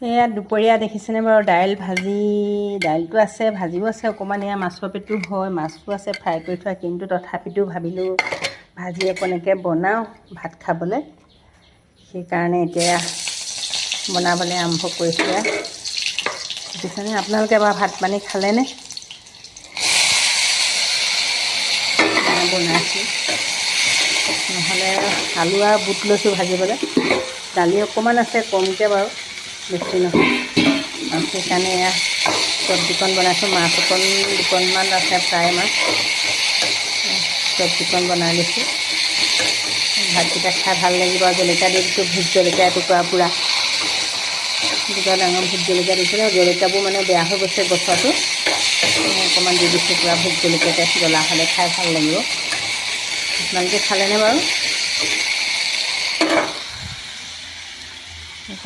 এয়া দুপৰীয়া দেখিছেনে বাৰু, দাইলটো আছে, ভাজিও আছে অকণমান, এয়া মাছৰ পেটো হয়, মাছো আছে ফ্ৰাই কৰি থোৱা, কিন্তু তথাপিতো ভাবিলোঁ ভাজি অকণকৈ বনাওঁ ভাত খাবলৈ। সেইকাৰণে এতিয়া বনাবলৈ আৰম্ভ কৰিছোঁ। দেখিছেনে, আপোনালোকে বাৰু ভাত পানী খালেনে? বনাইছোঁ, নহ'লে আলু আৰু বুট লৈছোঁ ভাজিবলৈ। দালি অকণমান আছে কমকৈ বাৰু, বেছি নহয়। আৰু সেইকাৰণে এয়া চব্জিকণ বনাইছোঁ, মাছ দুকণমান আছে, ফ্ৰাই মাছ, চব্জিকণ বনাই লৈছোঁ। ভাতকেইটা খাই ভাল লাগিব। জলকীয়া দি দিছোঁ, ভোট জলকীয়া এটুকুৰা পূৰা, দুটা ডাঙৰ ভোট জলকীয়া দিছিলোঁ। জলকীয়াবোৰ মানে বেয়া হৈ গৈছে গছতো, অকণমান দি দিছোঁ পূৰা ভোট জলকীয়াতে, জ্বলা হ'লে খাই ভাল লাগিব। আপোনালোকে খালেনে বাৰু?